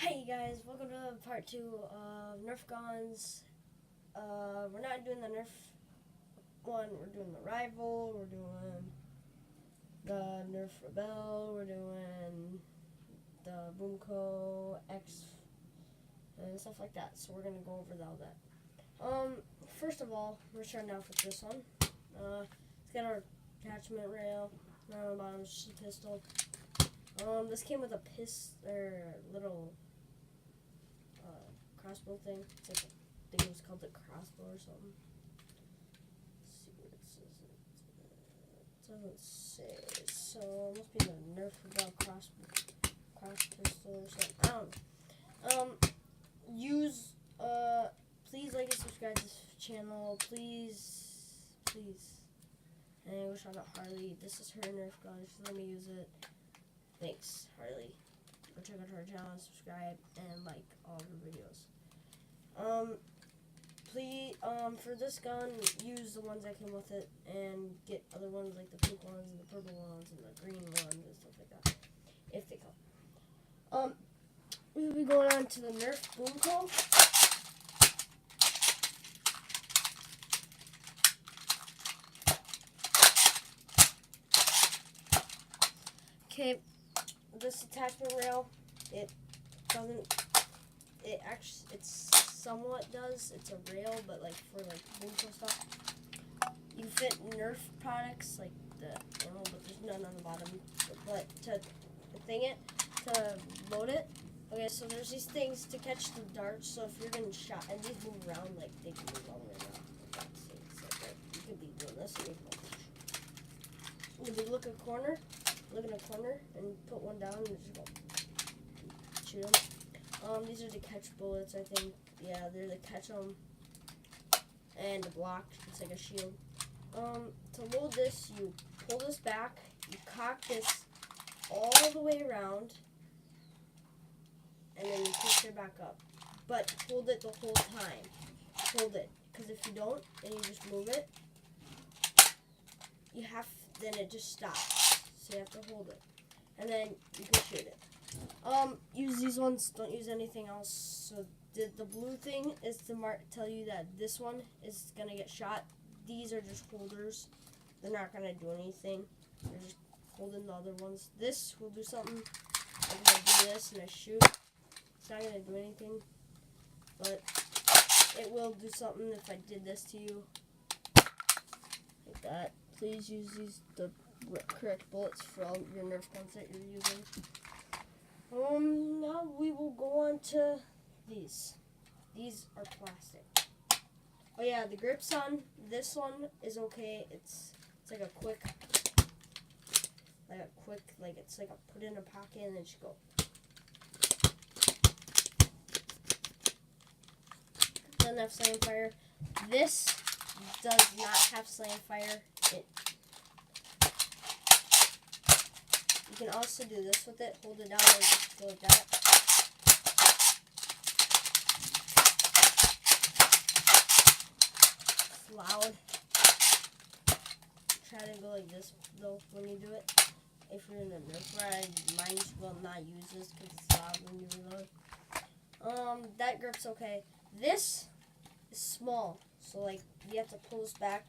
Hey guys, welcome to part 2 of Nerf guns. We're not doing the Nerf one, we're doing the Rival, we're doing the Nerf Rebel, we're doing the Boomco X, and stuff like that. So we're going to go over all that. First of all, we're starting off with this one. It's got our attachment rail, and on the bottom is just a pistol. This came with a little crossbow thing. It's like I think it was called the crossbow or something. Let's see what it says. It doesn't say. So it must be the Nerf Rebel cross pistol or something. I don't know. Please like and subscribe to this channel. Please. And I wish I got Harley. This is her Nerf gun. Just let me use it. Thanks, Harley. Go check out her channel and subscribe and like all of her videos. Please, for this gun, use the ones that came with it and get other ones like the pink ones and the purple ones and the green ones and stuff like that, if they come. We'll be going on to the Nerf Boomco. Okay, this attachment rail, it somewhat does. It's a rail, but like for like Boomco stuff. You fit Nerf products like the ammo, but there's none on the bottom. But to load it, okay, so there's these things to catch the darts, so if you're getting shot, and these move around, like they can move all the way around. Like, you could be doing this and you look in a corner, and put one down and just go shoot them. These are to catch bullets, I think. Yeah, they're to catch them and to block. It's like a shield. To load this, you pull this back, you cock this all the way around, and then you push it back up. But hold it the whole time. Hold it, because if you don't, and you just move it, then it just stops. So you have to hold it, and then you can shoot it. Use these ones. Don't use anything else. So the blue thing is to tell you that this one is gonna get shot. These are just holders. They're not gonna do anything. They're just holding the other ones. This will do something. I'm gonna do this and I shoot. It's not gonna do anything, but it will do something if I did this to you, like that. Please use the correct bullets for all your Nerf guns that you're using. Now we will go on to these. These are plastic. Oh yeah, the grips on this one is okay. It's like a quick, it's like a put in a pocket and then just go. Doesn't have slam fire. This does not have slam fire. You can also do this with it. Hold it down and just go like that. It's loud. Try to go like this though when you do it. If you're in a Nerf ride, might as well not use this because it's loud when you reload. That grip's okay. This is small, so like you have to pull this back,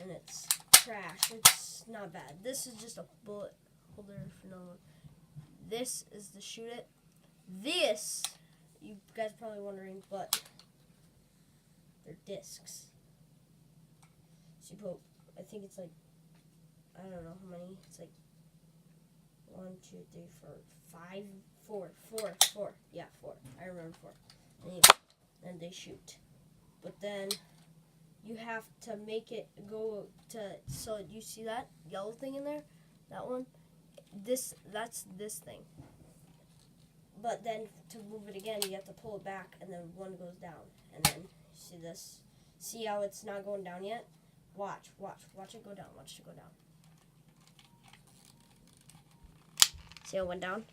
and it's trash. It's not bad. This is just a bullet holder for no one. This is to shoot it. This, you guys are probably wondering, but they're discs. So you put, I think it's like, I don't know how many. It's like 1, 2, 3, 4, 5, 4. Yeah, 4. I remember 4. And they shoot. But then you have to make it go to, so you see that yellow thing in there? That one? That's this thing. But then to move it again, you have to pull it back, and then one goes down. And then, see this? See how it's not going down yet? Watch it go down. Watch it go down. See how it went down?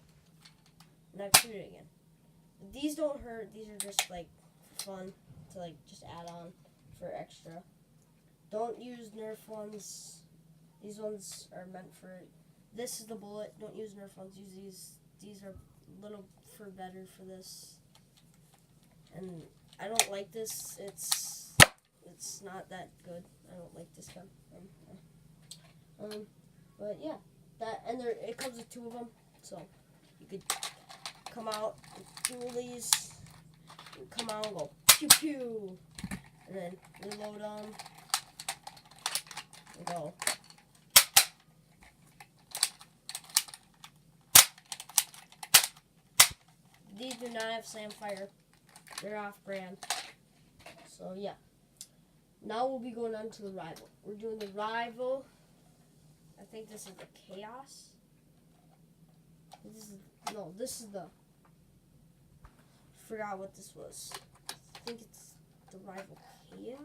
Now shoot it again. These don't hurt. These are just like fun to like just add on for extra. Don't use Nerf ones. These ones are meant for. This is the bullet. Don't use Nerf ones. Use these. These are a little for better for this. And I don't like this. It's not that good. I don't like this gun. But yeah, that and there it comes with 2 of them, so you could come out with 2 of these, and come out and go pew pew, and then reload them and go. These do not have slam fire. They're off-brand. So yeah. Now we'll be going on to the rival. We're doing the rival. I think this is the chaos. This is the. Forgot what this was. I think it's the rival chaos.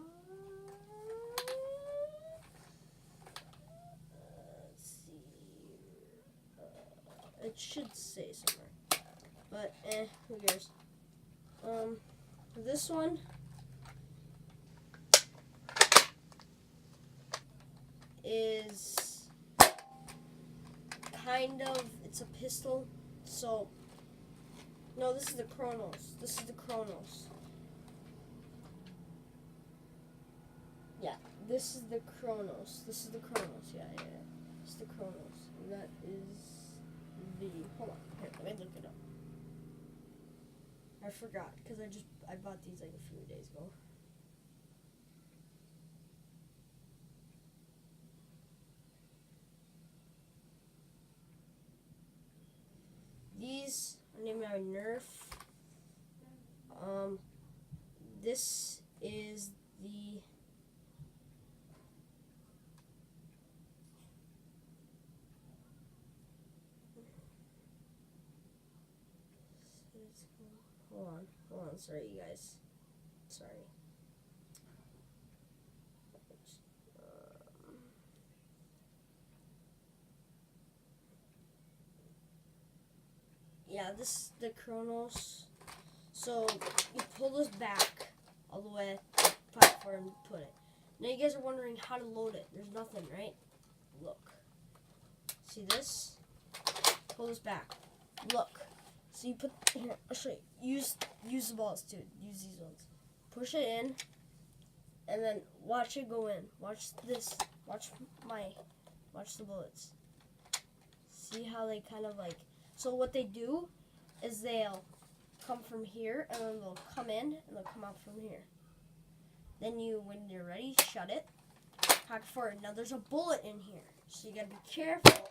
Let's see. It should say somewhere. But who cares? This one is kind of, it's a pistol. So no, this is the Chronos. This is the Chronos. Yeah, this is the Chronos. This is the Chronos. Yeah. It's the Chronos. And that is the. Hold on. Here, let me look it up. I forgot because I bought these like a few days ago. These are named by Nerf. This is the. Hold on, sorry you guys. Sorry. Yeah, this is the Chronos. So you pull this back all the way to the platform and put it. Now you guys are wondering how to load it. There's nothing, right? Look. See this? Pull this back. Look. So you put here. I'll show you. Use the balls too. Use these ones. Push it in, and then watch it go in. Watch this. Watch the bullets. See how they kind of like. So what they do is they'll come from here, and then they'll come in, and they'll come out from here. Then when you're ready, shut it. Cock forward. Now there's a bullet in here, so you gotta be careful.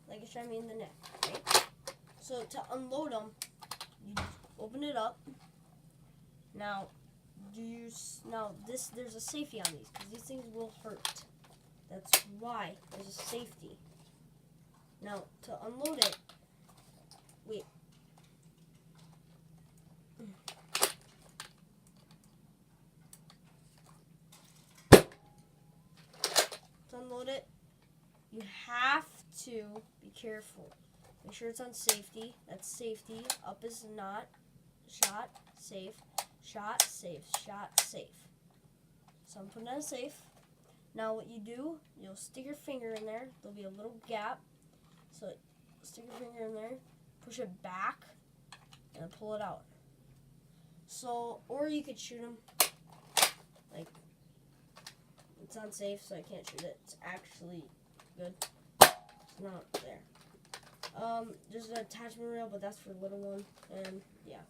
Like it shot me in the neck, right? So to unload them, you open it up. Now, there's a safety on these because these things will hurt. That's why there's a safety. Now to unload it, wait. To unload it, you have to be careful. Make sure it's on safety. That's safety. Up is not. Shot, safe. Shot, safe. Shot, safe. So I'm putting it on safe. Now what you do, you'll stick your finger in there. There'll be a little gap. So stick your finger in there. Push it back. And pull it out. So, or you could shoot them. Like, it's unsafe, so I can't shoot it. It's actually good. It's not there. There's an attachment rail, but that's for the little one, and yeah.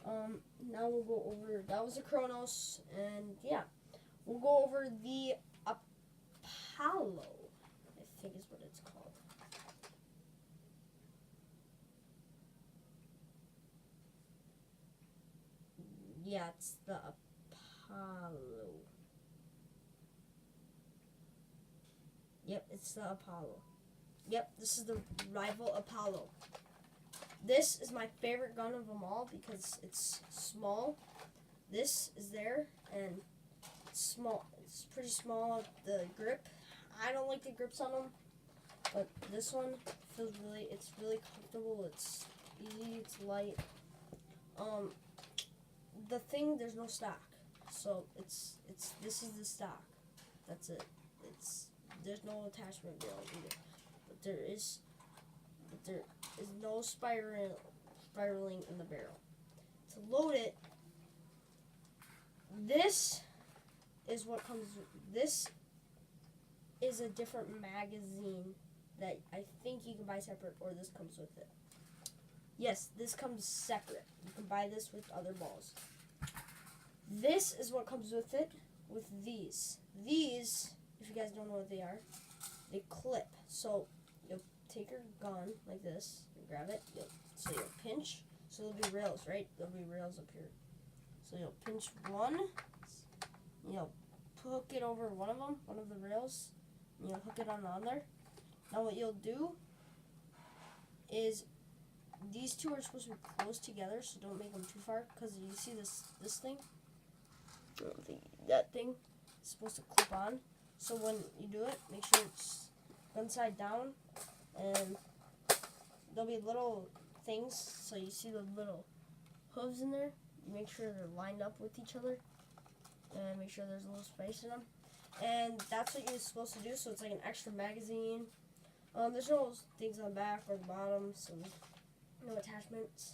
Now we'll go over, that was the Chronos, and yeah. We'll go over the Apollo, I think is what it's called. Yeah, it's the Apollo. Yep, it's the Apollo. Yep, this is the rival Apollo. This is my favorite gun of them all because it's small. This is there, and it's small. It's pretty small, the grip. I don't like the grips on them, but this one feels it's really comfortable. It's easy, it's light. The thing, there's no stock. So this is the stock. That's it. There's no attachment rail either. But is no spiraling in the barrel. To load it, this is what comes. This is a different magazine that I think you can buy separate, or this comes with it. Yes, this comes separate. You can buy this with other balls. This is what comes with it, with these. These, if you guys don't know what they are, they clip. So you'll take your gun like this, and grab it, so you'll pinch, so there'll be rails, right? There'll be rails up here. So you'll pinch one, you'll hook it over one of them, one of the rails, and you'll hook it on there. Now what you'll do is, these two are supposed to be close together, so don't make them too far, because you see this thing? That thing is supposed to clip on. So when you do it, make sure it's one side down, and there'll be little things, so you see the little hooves in there. You make sure they're lined up with each other, and make sure there's a little space in them. And that's what you're supposed to do, so it's like an extra magazine. There's no things on the back or the bottom, so no attachments.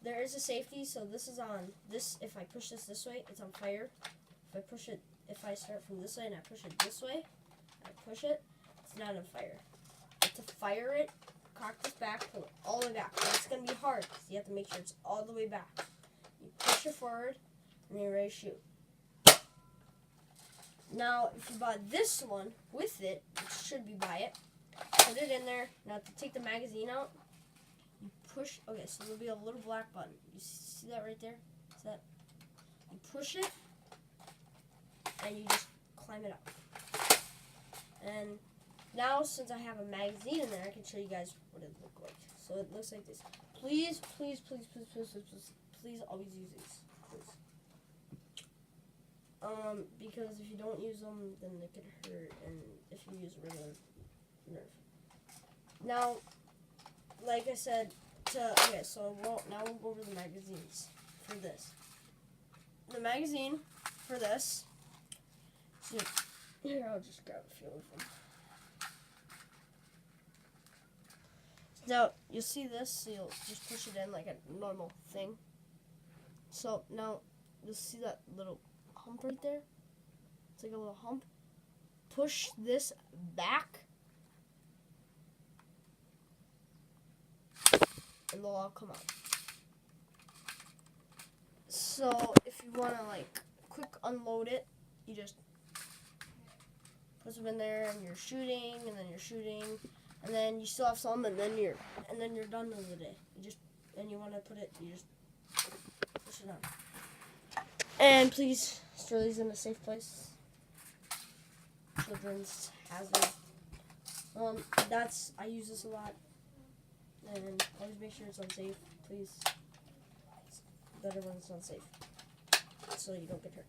There is a safety, so this is on. This, if I push this way, it's on fire. If I start from this way and I push it this way, it's not on fire. But to fire it, cock this back, pull it all the way back. And it's going to be hard, because you have to make sure it's all the way back. You push it forward, and then you're ready to shoot. Now, if you bought this one with it, which should be by it, put it in there. Now, to take the magazine out, you push. Okay, so there'll be a little black button. You see that right there? Is that? You push it, and you just climb it up. And now, since I have a magazine in there, I can show you guys what it looks like. So it looks like this. Please, please, please, please, please, please, please, please always use these. Please. Because if you don't use them, then it could hurt, and if you use a regular Nerf. Now, like I said, okay, so now we'll go over the magazines for this. The magazine for this, so here, I'll just grab a few of them. Now, you'll see this, so you'll just push it in like a normal thing. So, now, you'll see that little hump right there. It's like a little hump. Push this back, and they'll all come out. So if you want to like quick unload it, you just put them in there, and you're shooting, and then you're shooting, and then you still have some, and then you're done with the day. You want to put it, you just push it on. And please store these in a safe place. Children's hazard. I use this a lot, and always make sure it's unsafe, please. It's better when it's unsafe, so you don't get hurt.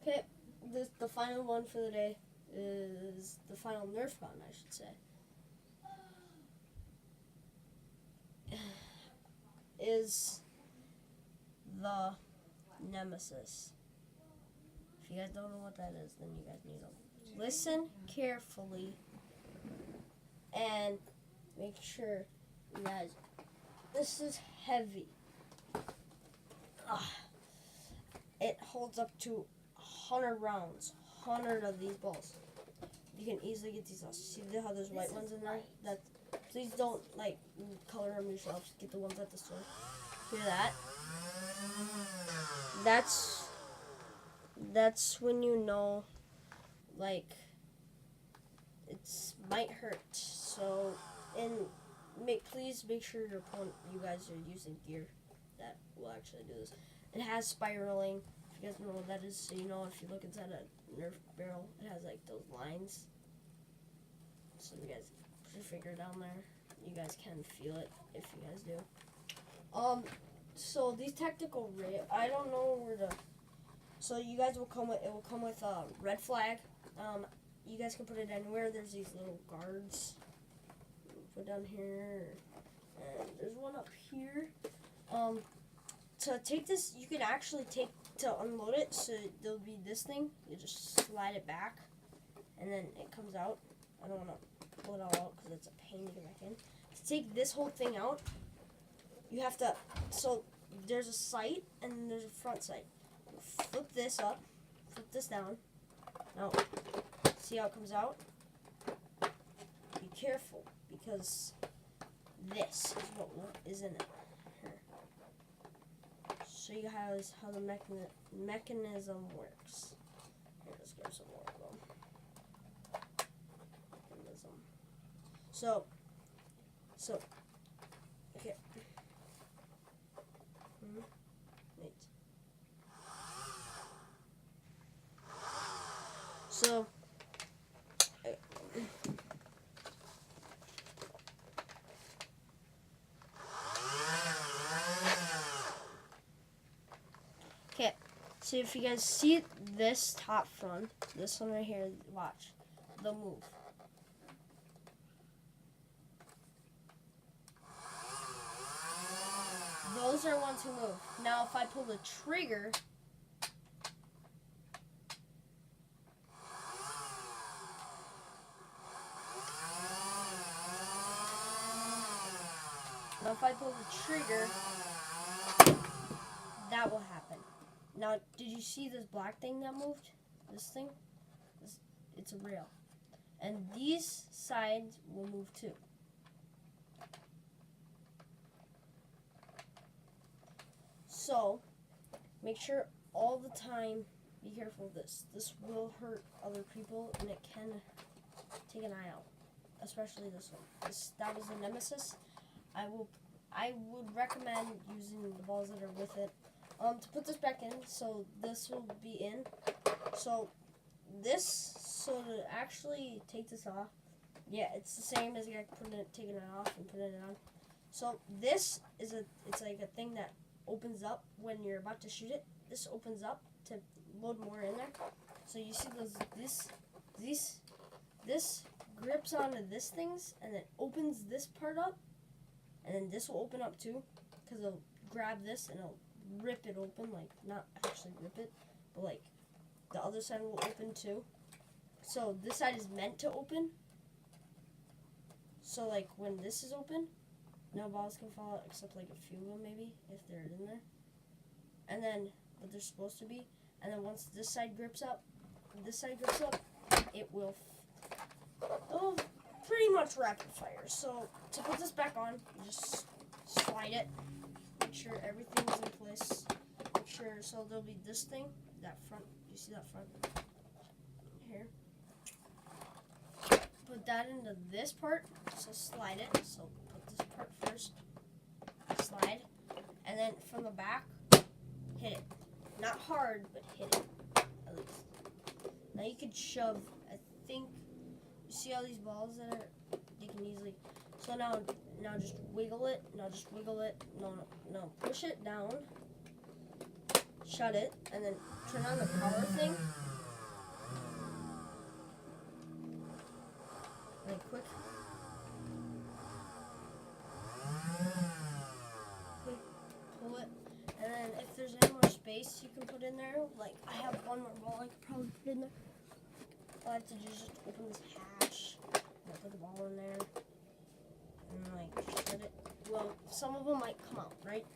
Okay, the final one for the day is the final Nerf gun, I should say. Is the Nemesis. If you guys don't know what that is, then you guys need to listen carefully and make sure you guys. This is heavy. It holds up to 100 rounds, 100 of these balls. You can easily get these out. See how there's white ones in there? Please don't like color them yourselves. Get the ones at the store. Hear that? That's when you know, like, it's might hurt. So, please make sure you guys are using gear that will actually do this. It has spiraling. If you guys know what that is, so you know if you look inside a Nerf barrel, it has like those lines. So you guys put your finger down there. You guys can feel it if you guys do. So these tactical I don't know where to. So you guys will come with a red flag. You guys can put it anywhere. There's these little guards. Put down here, and there's one up here. To take this, you can actually to unload it. So there'll be this thing. You just slide it back, and then it comes out. I don't want to pull it all out because it's a pain to get back in. To take this whole thing out, you have to, so there's a sight and then there's a front sight. You flip this up, flip this down. Now, see how it comes out? Be careful because this is what is in it. Here. Show you how the mechanism works. Here, let's grab some more of them. Mechanism. So, okay. Wait. So, okay. So if you guys see this top front, this one right here, watch, they'll move. Those are ones who move. Now if I pull the trigger, that will happen. Now, did you see this black thing that moved? This thing? It's a rail. And these sides will move too. So, make sure all the time, be careful of this. This will hurt other people and it can take an eye out. Especially this one. That was a Nemesis. I would recommend using the balls that are with it. To put this back in, so this will be in. So to actually take this off, yeah, it's the same as taking it off and putting it on. So this is it's like a thing that opens up when you're about to shoot it. This opens up to load more in there. So you see this grips onto this things and then opens this part up, and then this will open up too, because it'll grab this and it'll rip it open, like not actually rip it, but like the other side will open too. So this side is meant to open. So like when this is open, no balls can fall out except like a few of them maybe if they're in there. And then, but they're supposed to be. And then once this side grips up, it will pretty much rapid fire. So to put this back on, you just slide it. Make sure everything's in place. Make sure, so there'll be this thing, that front. You see that front? Here. Put that into this part. So slide it. So put this part first. Slide. And then from the back, hit it. Not hard, but hit it. At least. Now you could shove, I think, you see all these balls that are, you can easily, so now just wiggle it, no, push it down, shut it, and then turn on the power thing, like quick, pull it, and then if there's any more space you can put in there, like I have one more ball I could probably put in there. All I have to do is just open this hatch, and put the ball in there, and like shut it. Well, some of them might come out, right?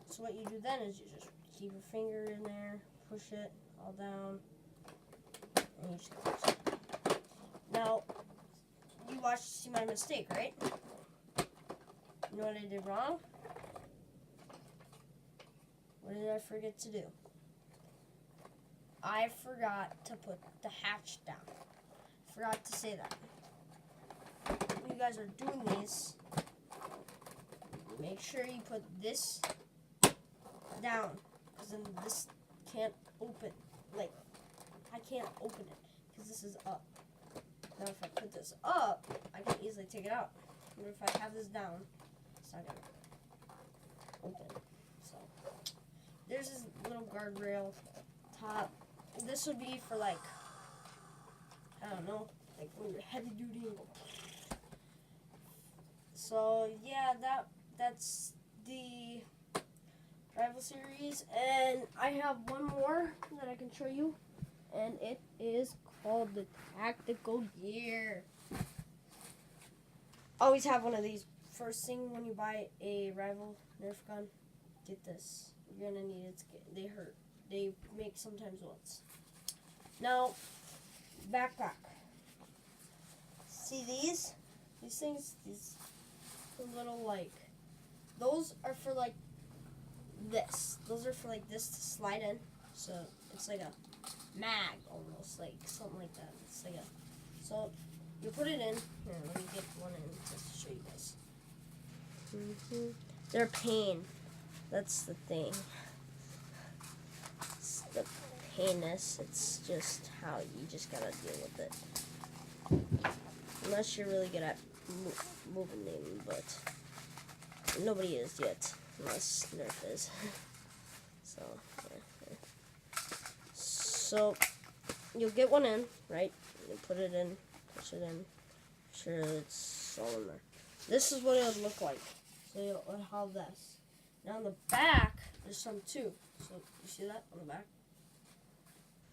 So what you do then is you just keep your finger in there, push it all down, and you just close it. Now, you see my mistake, right? You know what I did wrong? What did I forget to do? I forgot to put the hatch down. Forgot to say that. When you guys are doing these, make sure you put this down, because then this can't open. Like, I can't open it because this is up. Now if I put this up, I can easily take it out. But if I have this down, it's not gonna open. So there's this little guardrail top. This would be for like, I don't know, like when you're heavy duty. So yeah, that's the rival series, and I have one more that I can show you, and it is called the tactical gear. always have one of these. First thing when you buy a rival Nerf gun, get this. You're gonna need it. They hurt. They make sometimes once. Now, backpack. See these? These things, these little like, those are for like this. Those are for like this to slide in. So it's like a mag almost, like something like that. It's like a, so you put it in. Here, let me get one in just to show you guys. They're a pain. That's the thing. It's the painness. It's just how you just gotta deal with it. Unless you're really good at moving them, but nobody is yet, unless Nerf is. So, yeah. So you'll get one in, right? You put it in, push it in, make sure it's all in there. This is what it would look like. So you'll have this. Now on the back, there's some too. So you see that on the back?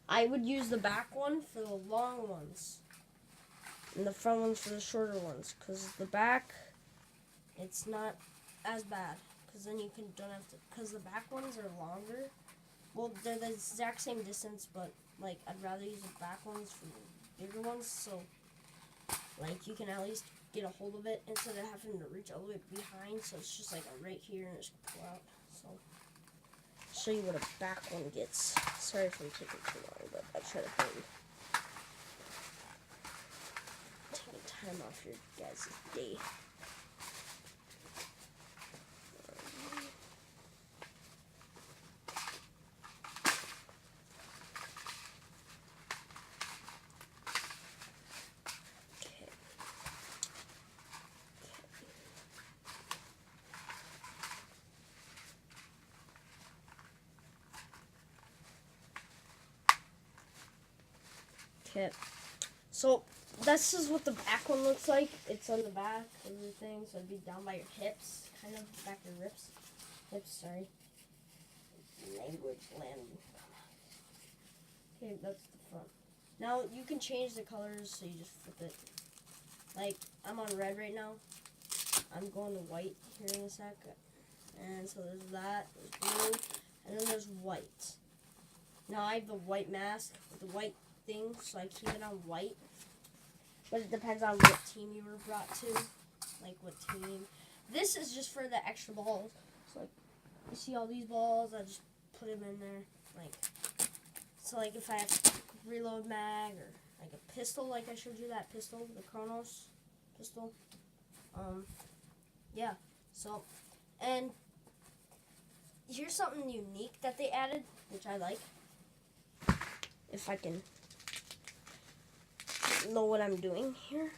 I would use the back one for the long ones, and the front one's for the shorter ones. Cause the back, it's not as bad. Cause then you don't have to. Cause the back ones are longer. Well, they're the exact same distance, but like I'd rather use the back ones for the bigger ones. So like you can at least get a hold of it instead of having to reach all the way behind. So it's just like right here and just pull out. So I'll show you what a back one gets. Sorry if I'm taking too long, but I'll try to hurry. Taking time off your guys' day. Okay, so this is what the back one looks like. It's on the back of the thing, so it'd be down by your hips, kind of back your hips. Sorry. Language landing. Okay, that's the front. Now you can change the colors, so you just flip it. Like I'm on red right now. I'm going to white here in a sec. And so there's that, there's blue, and then there's white. Now I have the white mask with the white thing, so I keep it on white. But it depends on what team you were brought to. Like what team. This is just for the extra balls. So like you see all these balls, I just put them in there. Like so like if I have reload mag or like a pistol, like I showed you that pistol, the Kronos pistol. Yeah. So and here's something unique that they added, which I like. If I can know what I'm doing here.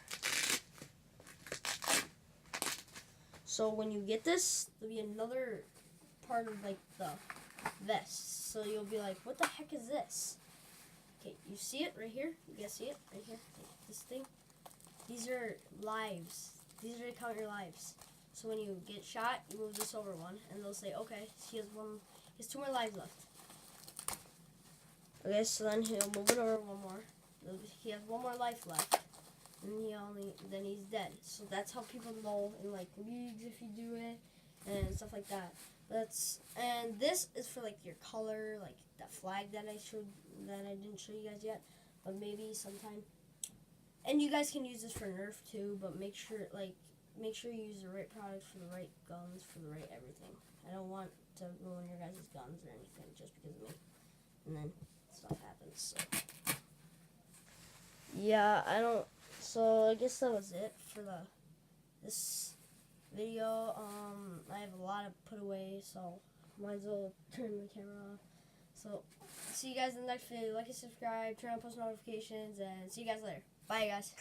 So when you get this, there'll be another part of like the vest. So you'll be like, what the heck is this? Okay, you see it right here? You guys see it right here? Like this thing? These are lives. These are to count your lives. So when you get shot, you move this over one, and they'll say, okay, he has 2 more lives left. Okay, so then he'll move it over one more. He has 1 more life left, and then he's dead. So that's how people know in like leagues if you do it and stuff like that. And this is for like your color, like that flag that I didn't show you guys yet, but maybe sometime. And you guys can use this for Nerf too, but make sure you use the right product for the right guns, for the right everything. I don't want to ruin your guys' guns or anything just because of me. And then stuff happens. So yeah, so I guess that was it for this video. I have a lot to put away, so might as well turn the camera off. So see you guys in the next video. Like and subscribe, turn on post notifications, and see you guys later. Bye guys.